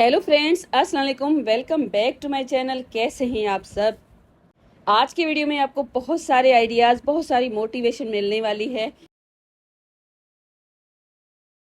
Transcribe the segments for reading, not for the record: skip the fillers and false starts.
Hello friends, अस्सलाम वालेकुम। Welcome back to my channel. कैसे हैं आप सब। आज की वीडियो में आपको बहुत सारे आइडियाज़, बहुत सारी मोटिवेशन मिलने वाली है।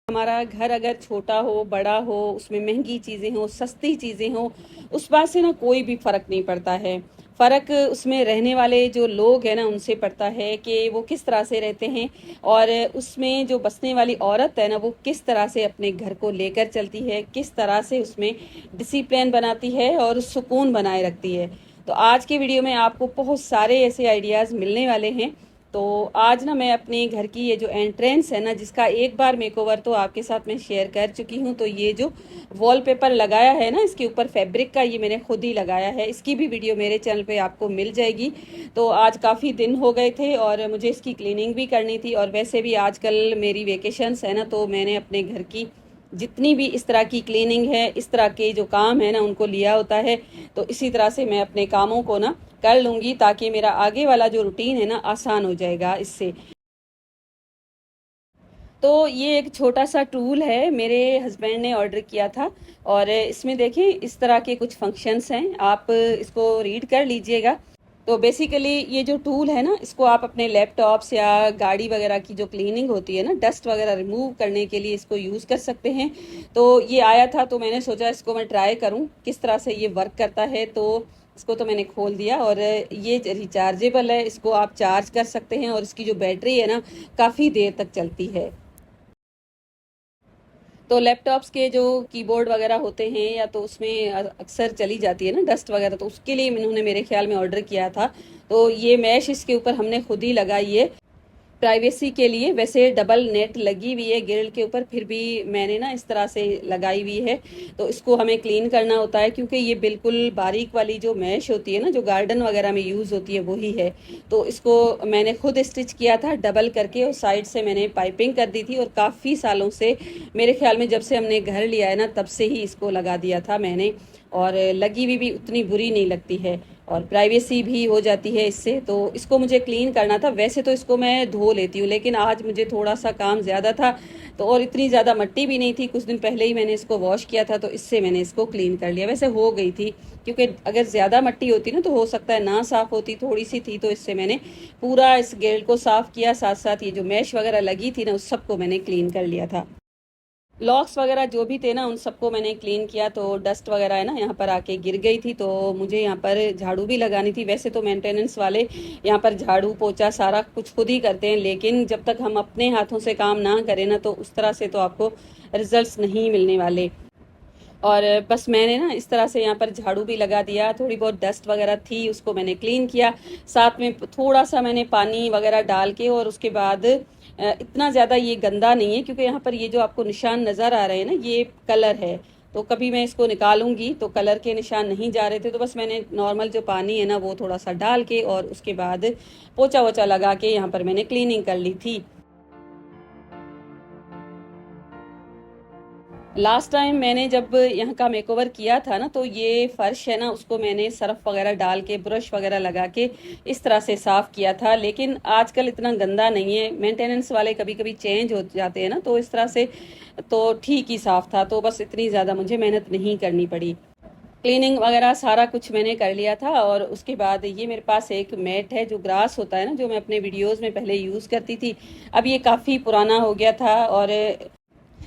हमारा घर अगर छोटा हो, बड़ा हो, उसमें महंगी चीज़ें हो, सस्ती चीज़ें हो, उस बात से ना कोई भी फ़र्क नहीं पड़ता है। फ़र्क उसमें रहने वाले जो लोग हैं ना उनसे पड़ता है कि वो किस तरह से रहते हैं, और उसमें जो बसने वाली औरत है ना वो किस तरह से अपने घर को लेकर चलती है, किस तरह से उसमें डिसिप्लिन बनाती है और सुकून बनाए रखती है। तो आज के वीडियो में आपको बहुत सारे ऐसे आइडियाज़ मिलने वाले हैं। तो आज ना मैं अपने घर की ये जो एंट्रेंस है ना, जिसका एक बार मेकओवर तो आपके साथ मैं शेयर कर चुकी हूँ, तो ये जो वॉलपेपर लगाया है ना इसके ऊपर फैब्रिक का, ये मैंने खुद ही लगाया है। इसकी भी वीडियो मेरे चैनल पे आपको मिल जाएगी। तो आज काफ़ी दिन हो गए थे और मुझे इसकी क्लीनिंग भी करनी थी, और वैसे भी आजकल मेरी वेकेशंस है ना, तो मैंने अपने घर की जितनी भी इस तरह की क्लीनिंग है, इस तरह के जो काम है ना उनको लिया होता है। तो इसी तरह से मैं अपने कामों को ना कर लूँगी, ताकि मेरा आगे वाला जो रूटीन है ना आसान हो जाएगा इससे। तो ये एक छोटा सा टूल है, मेरे हस्बैंड ने ऑर्डर किया था, और इसमें देखें इस तरह के कुछ फंक्शंस हैं, आप इसको रीड कर लीजिएगा। तो बेसिकली ये जो टूल है ना, इसको आप अपने लैपटॉप्स या गाड़ी वगैरह की जो क्लीनिंग होती है ना, डस्ट वगैरह रिमूव करने के लिए इसको यूज़ कर सकते हैं। तो ये आया था तो मैंने सोचा इसको मैं ट्राई करूं किस तरह से ये वर्क करता है। तो इसको तो मैंने खोल दिया, और ये रिचार्जेबल है, इसको आप चार्ज कर सकते हैं, और इसकी जो बैटरी है ना काफ़ी देर तक चलती है। तो लैपटॉप्स के जो कीबोर्ड वगैरह होते हैं या तो उसमें अक्सर चली जाती है ना डस्ट वगैरह, तो उसके लिए इन्होंने मेरे ख्याल में ऑर्डर किया था। तो ये मैश इसके ऊपर हमने खुद ही लगाई है प्राइवेसी के लिए। वैसे डबल नेट लगी हुई है ग्रिल के ऊपर, फिर भी मैंने ना इस तरह से लगाई हुई है। तो इसको हमें क्लीन करना होता है, क्योंकि ये बिल्कुल बारीक वाली जो मैश होती है ना, जो गार्डन वगैरह में यूज़ होती है वही है। तो इसको मैंने खुद स्टिच किया था डबल करके, और साइड से मैंने पाइपिंग कर दी थी, और काफ़ी सालों से, मेरे ख्याल में जब से हमने घर लिया है ना तब से ही इसको लगा दिया था मैंने, और लगी हुई भी उतनी बुरी नहीं लगती है, और प्राइवेसी भी हो जाती है इससे। तो इसको मुझे क्लीन करना था। वैसे तो इसको मैं धो लेती हूँ, लेकिन आज मुझे थोड़ा सा काम ज़्यादा था, तो और इतनी ज़्यादा मट्टी भी नहीं थी, कुछ दिन पहले ही मैंने इसको वॉश किया था, तो इससे मैंने इसको क्लीन कर लिया। वैसे हो गई थी, क्योंकि अगर ज़्यादा मट्टी होती ना तो हो सकता है ना साफ़ होती, थोड़ी सी थी, तो इससे मैंने पूरा इस गेल को साफ़ किया, साथ साथ ये जो मैश वगैरह लगी थी ना उस सबको मैंने क्लीन कर लिया था। लॉक्स वगैरह जो भी थे ना उन सबको मैंने क्लीन किया। तो डस्ट वगैरह है ना यहाँ पर आके गिर गई थी, तो मुझे यहाँ पर झाड़ू भी लगानी थी। वैसे तो मेंटेनेंस वाले यहाँ पर झाड़ू पोछा सारा कुछ खुद ही करते हैं, लेकिन जब तक हम अपने हाथों से काम ना करें ना तो उस तरह से तो आपको रिजल्ट्स नहीं मिलने वाले। और बस मैंने ना इस तरह से यहाँ पर झाड़ू भी लगा दिया, थोड़ी बहुत डस्ट वगैरह थी उसको मैंने क्लीन किया, साथ में थोड़ा सा मैंने पानी वगैरह डाल के, और उसके बाद इतना ज़्यादा ये गंदा नहीं है, क्योंकि यहाँ पर ये जो आपको निशान नज़र आ रहे हैं ना ये कलर है। तो कभी मैं इसको निकालूंगी तो कलर के निशान नहीं जा रहे थे, तो बस मैंने नॉर्मल जो पानी है ना वो थोड़ा सा डाल के, और उसके बाद पोछा वोछा लगा के यहाँ पर मैंने क्लीनिंग कर ली थी। लास्ट टाइम मैंने जब यहाँ का मेकओवर किया था ना, तो ये फर्श है ना उसको मैंने सर्फ वगैरह डाल के, ब्रश वगैरह लगा के इस तरह से साफ किया था। लेकिन आजकल इतना गंदा नहीं है, मेंटेनेंस वाले कभी कभी चेंज हो जाते हैं ना, तो इस तरह से तो ठीक ही साफ था। तो बस इतनी ज़्यादा मुझे मेहनत नहीं करनी पड़ी। क्लीनिंग वगैरह सारा कुछ मैंने कर लिया था, और उसके बाद ये मेरे पास एक मैट है जो ग्रास होता है ना, जो मैं अपने वीडियोज़ में पहले यूज़ करती थी। अब ये काफ़ी पुराना हो गया था, और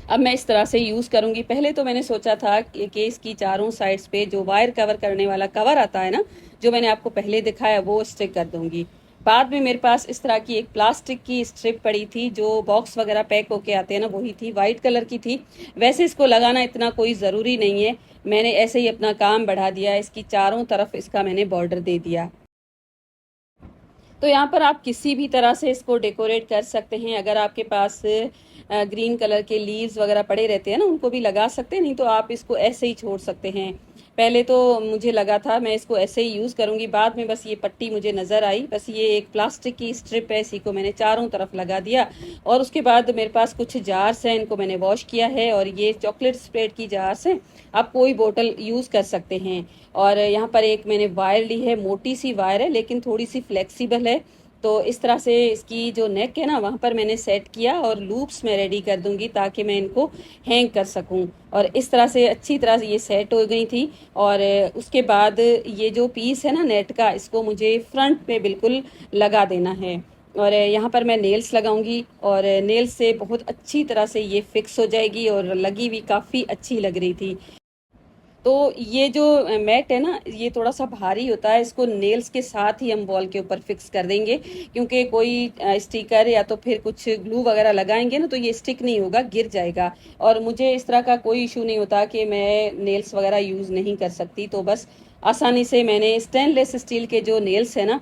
अब मैं इस तरह से यूज़ करूँगी। पहले तो मैंने सोचा था कि इसकी चारों साइड्स पे जो वायर कवर करने वाला कवर आता है ना, जो मैंने आपको पहले दिखाया, वो स्टिक कर दूँगी। बाद में मेरे पास इस तरह की एक प्लास्टिक की स्ट्रिप पड़ी थी, जो बॉक्स वगैरह पैक होके आते हैं ना वही थी, वाइट कलर की थी। वैसे इसको लगाना इतना कोई ज़रूरी नहीं है, मैंने ऐसे ही अपना काम बढ़ा दिया, इसकी चारों तरफ इसका मैंने बॉर्डर दे दिया। तो यहाँ पर आप किसी भी तरह से इसको डेकोरेट कर सकते हैं। अगर आपके पास ग्रीन कलर के लीव्स वगैरह पड़े रहते हैं ना उनको भी लगा सकते हैं, नहीं तो आप इसको ऐसे ही छोड़ सकते हैं। पहले तो मुझे लगा था मैं इसको ऐसे ही यूज़ करूँगी, बाद में बस ये पट्टी मुझे नज़र आई, बस ये एक प्लास्टिक की स्ट्रिप है, इसी को मैंने चारों तरफ लगा दिया। और उसके बाद मेरे पास कुछ जार्स हैं, इनको मैंने वॉश किया है, और ये चॉकलेट स्प्रेड की जार्स हैं, आप कोई बोतल यूज़ कर सकते हैं। और यहाँ पर एक मैंने वायर ली है, मोटी सी वायर है लेकिन थोड़ी सी फ्लेक्सिबल है, तो इस तरह से इसकी जो नेक है ना वहाँ पर मैंने सेट किया और लूप्स मैं रेडी कर दूंगी ताकि मैं इनको हैंग कर सकूं। और इस तरह से अच्छी तरह से ये सेट हो गई थी। और उसके बाद ये जो पीस है ना नेट का, इसको मुझे फ्रंट पे बिल्कुल लगा देना है। और यहाँ पर मैं नेल्स लगाऊंगी और नेल्स से बहुत अच्छी तरह से ये फिक्स हो जाएगी और लगी हुई काफ़ी अच्छी लग रही थी। तो ये जो मैट है ना ये थोड़ा सा भारी होता है, इसको नेल्स के साथ ही हम वॉल के ऊपर फिक्स कर देंगे, क्योंकि कोई स्टिकर या तो फिर कुछ ग्लू वगैरह लगाएंगे ना तो ये स्टिक नहीं होगा, गिर जाएगा। और मुझे इस तरह का कोई इशू नहीं होता कि मैं नेल्स वगैरह यूज़ नहीं कर सकती, तो बस आसानी से मैंने स्टेनलेस स्टील के जो नेल्स है ना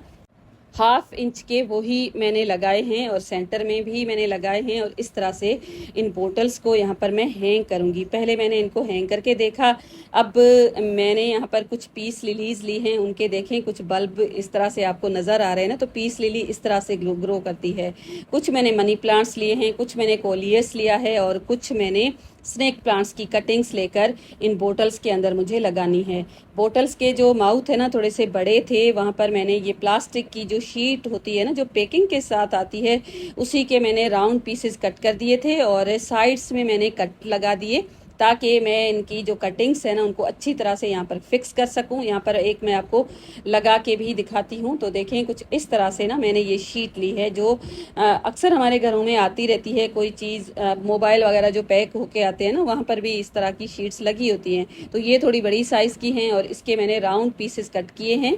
1/2 इंच के वो ही मैंने लगाए हैं और सेंटर में भी मैंने लगाए हैं। और इस तरह से इन बोटल्स को यहाँ पर मैं हैंग करूँगी। पहले मैंने इनको हैंग करके देखा, अब मैंने यहाँ पर कुछ पीस लिलीज ली हैं, उनके देखें कुछ बल्ब इस तरह से आपको नज़र आ रहे हैं ना, तो पीस लिली इस तरह से ग्रो करती है। कुछ मैंने मनी प्लांट्स लिए हैं, कुछ मैंने कोलियस लिया है और कुछ मैंने स्नेक प्लांट्स की कटिंग्स लेकर इन बोटल्स के अंदर मुझे लगानी है। बोटल्स के जो माउथ है ना थोड़े से बड़े थे, वहाँ पर मैंने ये प्लास्टिक की जो शीट होती है ना जो पैकिंग के साथ आती है, उसी के मैंने राउंड पीसेस कट कर दिए थे और साइड्स में मैंने कट लगा दिए ताकि मैं इनकी जो कटिंग्स है ना उनको अच्छी तरह से यहाँ पर फिक्स कर सकूँ। यहाँ पर एक मैं आपको लगा के भी दिखाती हूँ। तो देखें कुछ इस तरह से ना मैंने ये शीट ली है जो अक्सर हमारे घरों में आती रहती है, कोई चीज़ मोबाइल वगैरह जो पैक होके आते हैं ना वहाँ पर भी इस तरह की शीट्स लगी होती हैं। तो ये थोड़ी बड़ी साइज़ की हैं और इसके मैंने राउंड पीसेस कट किए हैं।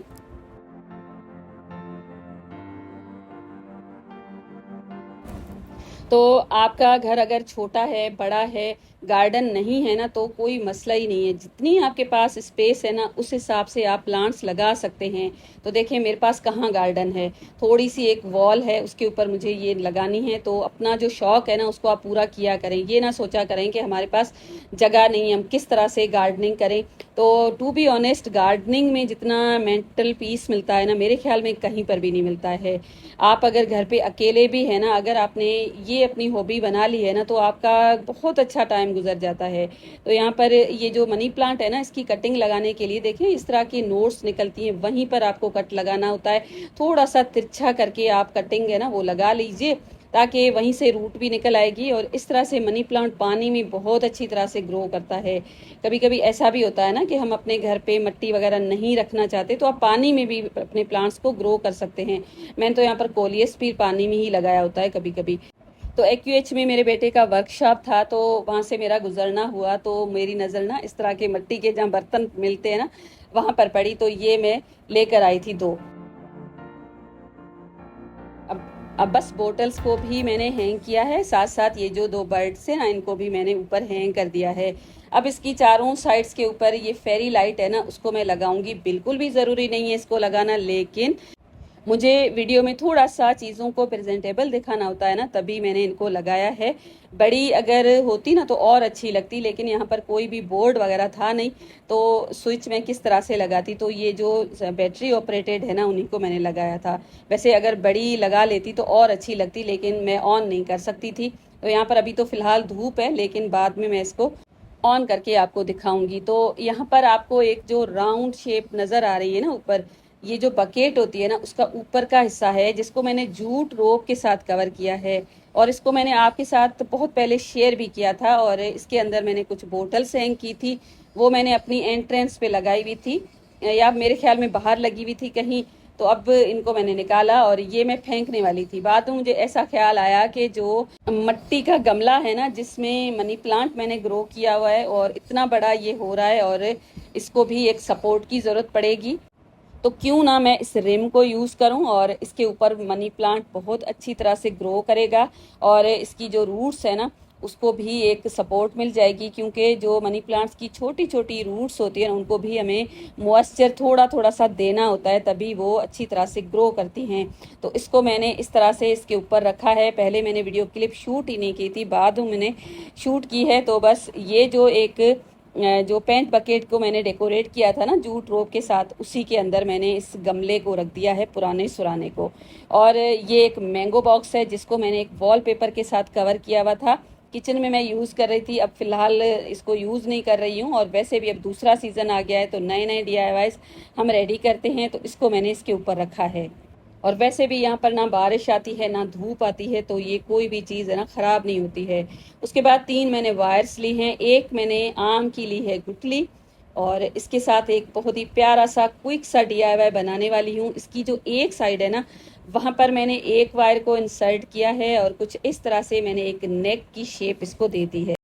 तो आपका घर अगर छोटा है, बड़ा है, गार्डन नहीं है ना, तो कोई मसला ही नहीं है। जितनी आपके पास स्पेस है ना उस हिसाब से आप प्लांट्स लगा सकते हैं। तो देखिए मेरे पास कहाँ गार्डन है, थोड़ी सी एक वॉल है उसके ऊपर मुझे ये लगानी है। तो अपना जो शौक है ना उसको आप पूरा किया करें, ये ना सोचा करें कि हमारे पास जगह नहीं, हम किस तरह से गार्डनिंग करें। तो टू बी ऑनेस्ट गार्डनिंग में जितना मेंटल पीस मिलता है ना मेरे ख्याल में कहीं पर भी नहीं मिलता है। आप अगर घर पे अकेले भी है ना, अगर आपने ये अपनी हॉबी बना ली है ना तो आपका बहुत अच्छा टाइम गुजर जाता है। तो यहाँ पर ये जो मनी प्लांट है ना इसकी कटिंग लगाने के लिए देखें इस तरह की नोट्स निकलती हैं, वहीं पर आपको कट लगाना होता है। थोड़ा सा तिरछा करके आप कटिंग है ना वो लगा लीजिए ताकि वहीं से रूट भी निकल आएगी। और इस तरह से मनी प्लांट पानी में बहुत अच्छी तरह से ग्रो करता है। कभी कभी ऐसा भी होता है ना कि हम अपने घर पे मिट्टी वगैरह नहीं रखना चाहते तो आप पानी में भी अपने प्लांट्स को ग्रो कर सकते हैं। मैंने तो यहाँ पर कोलियस भी पानी में ही लगाया होता है कभी कभी। तो AQH में मेरे बेटे का वर्कशॉप था तो वहाँ से मेरा गुजरना हुआ, तो मेरी नज़र ना इस तरह के मिट्टी के जहाँ बर्तन मिलते हैं ना वहाँ पर पड़ी, तो ये मैं लेकर आई थी 2। अब बस बोटल्स को भी मैंने हैंग किया है, साथ साथ ये जो 2 बर्ड्स हैं ना इनको भी मैंने ऊपर हैंग कर दिया है। अब इसकी चारों साइड्स के ऊपर ये फेरी लाइट है ना उसको मैं लगाऊंगी। बिल्कुल भी ज़रूरी नहीं है इसको लगाना, लेकिन मुझे वीडियो में थोड़ा सा चीज़ों को प्रेजेंटेबल दिखाना होता है ना तभी मैंने इनको लगाया है। बड़ी अगर होती ना तो और अच्छी लगती, लेकिन यहाँ पर कोई भी बोर्ड वगैरह था नहीं तो स्विच में किस तरह से लगाती। तो ये जो बैटरी ऑपरेटेड है ना उन्हीं को मैंने लगाया था। वैसे अगर बड़ी लगा लेती तो और अच्छी लगती, लेकिन मैं ऑन नहीं कर सकती थी। तो यहाँ पर अभी तो फिलहाल धूप है, लेकिन बाद में मैं इसको ऑन करके आपको दिखाऊंगी। तो यहाँ पर आपको एक जो राउंड शेप नज़र आ रही है ना ऊपर, ये जो बकेट होती है ना उसका ऊपर का हिस्सा है जिसको मैंने जूट रोप के साथ कवर किया है। और इसको मैंने आपके साथ बहुत पहले शेयर भी किया था। और इसके अंदर मैंने कुछ बोटल्स हैंग की थी, वो मैंने अपनी एंट्रेंस पे लगाई हुई थी या मेरे ख्याल में बाहर लगी हुई थी कहीं। तो अब इनको मैंने निकाला और ये मैं फेंकने वाली थी। बाद में मुझे ऐसा ख्याल आया कि जो मिट्टी का गमला है ना जिसमें मनी प्लांट मैंने ग्रो किया हुआ है और इतना बड़ा ये हो रहा है और इसको भी एक सपोर्ट की ज़रूरत पड़ेगी, तो क्यों ना मैं इस रिम को यूज़ करूं और इसके ऊपर मनी प्लांट बहुत अच्छी तरह से ग्रो करेगा और इसकी जो रूट्स है ना उसको भी एक सपोर्ट मिल जाएगी। क्योंकि जो मनी प्लांट्स की छोटी छोटी रूट्स होती है उनको भी हमें मॉइस्चर थोड़ा थोड़ा सा देना होता है तभी वो अच्छी तरह से ग्रो करती हैं। तो इसको मैंने इस तरह से इसके ऊपर रखा है। पहले मैंने वीडियो क्लिप शूट ही नहीं की थी, बाद में मैंने शूट की है। तो बस ये जो एक जो पेंट बकेट को मैंने डेकोरेट किया था ना जूट रोप के साथ, उसी के अंदर मैंने इस गमले को रख दिया है पुराने सुराने को। और ये एक मैंगो बॉक्स है जिसको मैंने एक वॉलपेपर के साथ कवर किया हुआ था, किचन में मैं यूज़ कर रही थी। अब फिलहाल इसको यूज़ नहीं कर रही हूँ और वैसे भी अब दूसरा सीज़न आ गया है तो नए नए DIYs हम रेडी करते हैं, तो इसको मैंने इसके ऊपर रखा है। और वैसे भी यहाँ पर ना बारिश आती है ना धूप आती है, तो ये कोई भी चीज़ है ना ख़राब नहीं होती है। उसके बाद 3 मैंने वायर्स ली हैं, एक मैंने आम की ली है गुठली, और इसके साथ एक बहुत ही प्यारा सा क्विक सा डीआईवाई बनाने वाली हूँ। इसकी जो एक साइड है ना, वहाँ पर मैंने एक वायर को इंसर्ट किया है और कुछ इस तरह से मैंने एक नेक की शेप इसको दे दी है।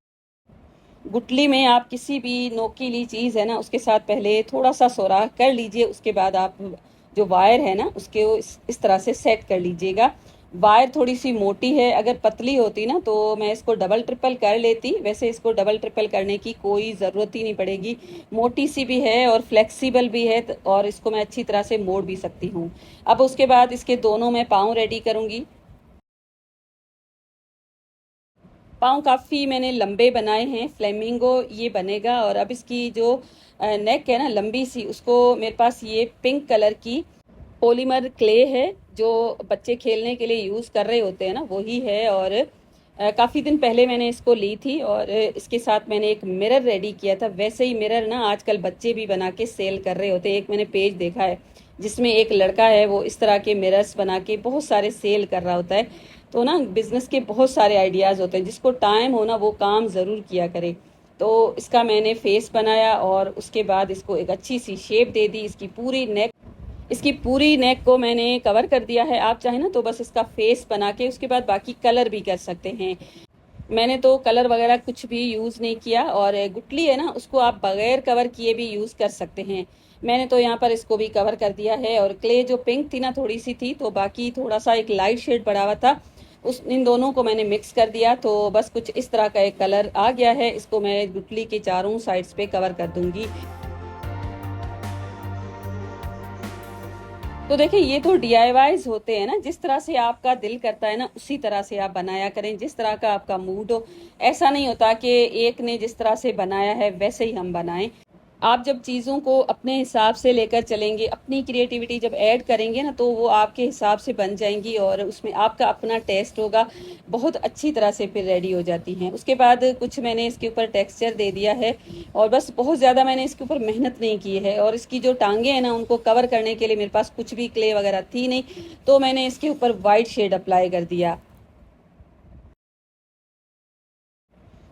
गुठली में आप किसी भी नोकीली चीज़ है ना, उसके साथ पहले थोड़ा सा सुराख कर लीजिए, उसके बाद आप जो वायर है ना उसके इस तरह से सेट कर लीजिएगा। वायर थोड़ी सी मोटी है, अगर पतली होती ना तो मैं इसको डबल ट्रिपल कर लेती, वैसे इसको डबल ट्रिपल करने की कोई ज़रूरत ही नहीं पड़ेगी। मोटी सी भी है और फ्लेक्सिबल भी है, और इसको मैं अच्छी तरह से मोड़ भी सकती हूँ। अब उसके बाद इसके दोनों मैं पाँव रेडी करूँगी। पाँव काफ़ी मैंने लंबे बनाए हैं, फ्लेमिंगो ये बनेगा। और अब इसकी जो नेक है ना लंबी सी, उसको मेरे पास ये पिंक कलर की पॉलीमर क्ले है, जो बच्चे खेलने के लिए यूज़ कर रहे होते हैं ना, वही है। और काफ़ी दिन पहले मैंने इसको ली थी, और इसके साथ मैंने एक मिरर रेडी किया था। वैसे ही मिरर ना आजकल बच्चे भी बना के सेल कर रहे होते हैं। एक मैंने पेज देखा है जिसमें एक लड़का है, वो इस तरह के मिरर्स बना के बहुत सारे सेल कर रहा होता है। तो ना बिजनेस के बहुत सारे आइडियाज़ होते हैं, जिसको टाइम हो ना वो काम ज़रूर किया करे। तो इसका मैंने फेस बनाया और उसके बाद इसको एक अच्छी सी शेप दे दी। इसकी पूरी नेक को मैंने कवर कर दिया है। आप चाहें ना तो बस इसका फेस बना के उसके बाद बाकी कलर भी कर सकते हैं। मैंने तो कलर वगैरह कुछ भी यूज़ नहीं किया, और गुटली है ना उसको आप बगैर कवर किए भी यूज़ कर सकते हैं। मैंने तो यहाँ पर इसको भी कवर कर दिया है। और क्ले जो पिंक थी ना थोड़ी सी थी, तो बाकी थोड़ा सा एक लाइट शेड पड़ा हुआ था, उस इन दोनों को मैंने मिक्स कर दिया, तो बस कुछ इस तरह का एक कलर आ गया है। इसको मैं गुटली के चारों साइड्स पे कवर कर दूंगी। तो देखिए, ये तो डीआईवाईज होते हैं ना, जिस तरह से आपका दिल करता है ना उसी तरह से आप बनाया करें, जिस तरह का आपका मूड हो। ऐसा नहीं होता कि एक ने जिस तरह से बनाया है वैसे ही हम बनाएं। आप जब चीज़ों को अपने हिसाब से लेकर चलेंगे, अपनी क्रिएटिविटी जब ऐड करेंगे ना, तो वो आपके हिसाब से बन जाएंगी और उसमें आपका अपना टेस्ट होगा। बहुत अच्छी तरह से फिर रेडी हो जाती हैं। उसके बाद कुछ मैंने इसके ऊपर टेक्सचर दे दिया है, और बस बहुत ज़्यादा मैंने इसके ऊपर मेहनत नहीं की है। और इसकी जो टांगे हैं ना, उनको कवर करने के लिए मेरे पास कुछ भी क्ले वगैरह थी नहीं, तो मैंने इसके ऊपर वाइट शेड अप्लाई कर दिया।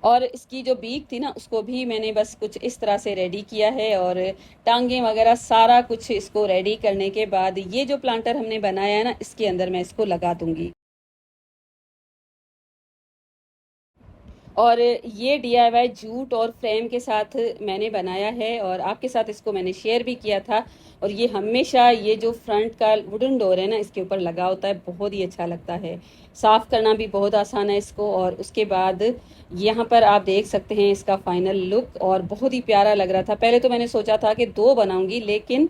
और इसकी जो बीक थी ना, उसको भी मैंने बस कुछ इस तरह से रेडी किया है। और टांगे वगैरह सारा कुछ इसको रेडी करने के बाद ये जो प्लांटर हमने बनाया है ना, इसके अंदर मैं इसको लगा दूंगी। और ये डीआईवाई जूट और फ्रेम के साथ मैंने बनाया है, और आपके साथ इसको मैंने शेयर भी किया था। और ये हमेशा ये जो फ्रंट का वुडन डोर है ना, इसके ऊपर लगा होता है, बहुत ही अच्छा लगता है। साफ़ करना भी बहुत आसान है इसको। और उसके बाद यहाँ पर आप देख सकते हैं इसका फाइनल लुक, और बहुत ही प्यारा लग रहा था। पहले तो मैंने सोचा था कि 2 बनाऊंगी, लेकिन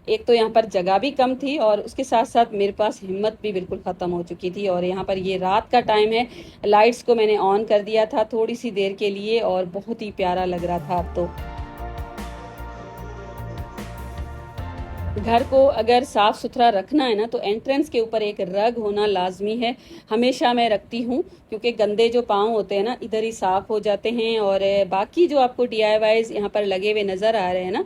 एक तो यहाँ पर जगह भी कम थी, और उसके साथ साथ मेरे पास हिम्मत भी बिल्कुल ख़त्म हो चुकी थी। और यहाँ पर ये रात का टाइम है, लाइट्स को मैंने ऑन कर दिया था थोड़ी सी देर के लिए, और बहुत ही प्यारा लग रहा था। अब तो घर को अगर साफ सुथरा रखना है ना, तो एंट्रेंस के ऊपर एक रग होना लाजमी है। हमेशा मैं रखती हूँ, क्योंकि गंदे जो पाँव होते हैं ना इधर ही साफ हो जाते हैं। और बाकी जो आपको डीआईवाईज यहाँ पर लगे हुए नज़र आ रहे हैं ना,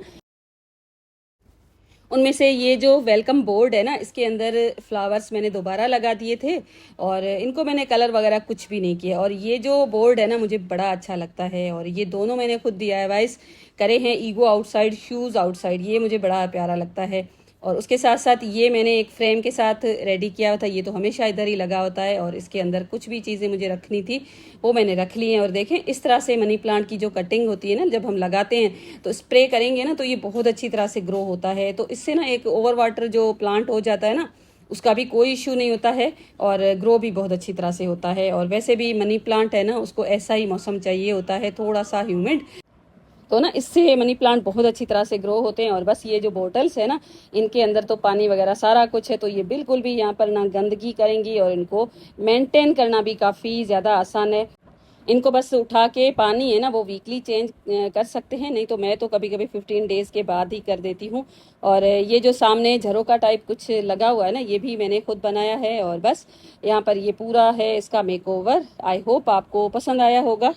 उनमें से ये जो वेलकम बोर्ड है ना, इसके अंदर फ्लावर्स मैंने दोबारा लगा दिए थे, और इनको मैंने कलर वगैरह कुछ भी नहीं किया। और ये जो बोर्ड है ना, मुझे बड़ा अच्छा लगता है। और ये दोनों मैंने खुद डीआईवाईज करे हैं, ईगो आउटसाइड, शूज़ आउटसाइड, ये मुझे बड़ा प्यारा लगता है। और उसके साथ साथ ये मैंने एक फ्रेम के साथ रेडी किया हुआ था, ये तो हमेशा इधर ही लगा होता है। और इसके अंदर कुछ भी चीज़ें मुझे रखनी थी वो मैंने रख ली हैं। और देखें, इस तरह से मनी प्लांट की जो कटिंग होती है ना, जब हम लगाते हैं तो स्प्रे करेंगे ना, तो ये बहुत अच्छी तरह से ग्रो होता है। तो इससे ना एक ओवर वाटर जो प्लांट हो जाता है ना, उसका भी कोई इशू नहीं होता है, और ग्रो भी बहुत अच्छी तरह से होता है। और वैसे भी मनी प्लांट है ना, उसको ऐसा ही मौसम चाहिए होता है, थोड़ा सा ह्यूमिड। तो ना इससे मनी प्लांट बहुत अच्छी तरह से ग्रो होते हैं। और बस ये जो बोटल्स है ना, इनके अंदर तो पानी वगैरह सारा कुछ है, तो ये बिल्कुल भी यहाँ पर ना गंदगी करेंगी, और इनको मेंटेन करना भी काफ़ी ज़्यादा आसान है। इनको बस उठा के पानी है ना वो वीकली चेंज कर सकते हैं, नहीं तो मैं तो कभी कभी 15 डेज के बाद ही कर देती हूँ। और ये जो सामने झरोका टाइप कुछ लगा हुआ है ना, ये भी मैंने खुद बनाया है। और बस यहाँ पर ये पूरा है इसका मेकओवर। आई होप आपको पसंद आया होगा।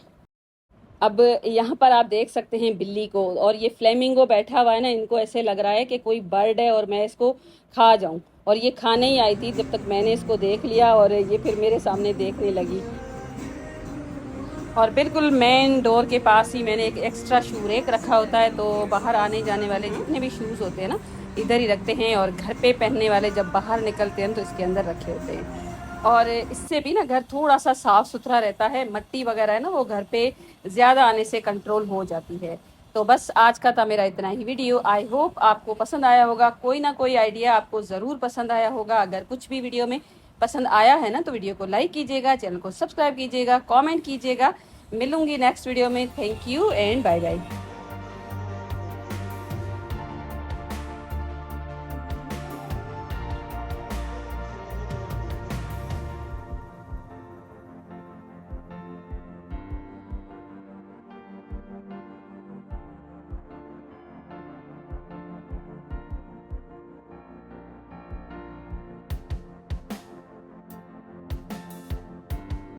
अब यहाँ पर आप देख सकते हैं बिल्ली को, और ये फ्लेमिंगो बैठा हुआ है ना, इनको ऐसे लग रहा है कि कोई बर्ड है और मैं इसको खा जाऊं। और ये खाने ही आई थी जब तक मैंने इसको देख लिया और ये फिर मेरे सामने देखने लगी। और बिल्कुल मेन डोर के पास ही मैंने एक एक्स्ट्रा शू रेक रखा होता है, तो बाहर आने जाने वाले जितने भी शूज़ होते हैं ना इधर ही रखते हैं, और घर पे पहनने वाले जब बाहर निकलते हैं तो इसके अंदर रखे होते हैं। और इससे भी ना घर थोड़ा सा साफ़ सुथरा रहता है, मट्टी वगैरह है ना वो घर पे ज़्यादा आने से कंट्रोल हो जाती है। तो बस आज का था मेरा इतना ही वीडियो। आई होप आपको पसंद आया होगा, कोई ना कोई आइडिया आपको ज़रूर पसंद आया होगा। अगर कुछ भी वीडियो में पसंद आया है ना तो वीडियो को लाइक कीजिएगा, चैनल को सब्सक्राइब कीजिएगा, कमेंट कीजिएगा। मिलूंगी नेक्स्ट वीडियो में। Thank you and bye bye.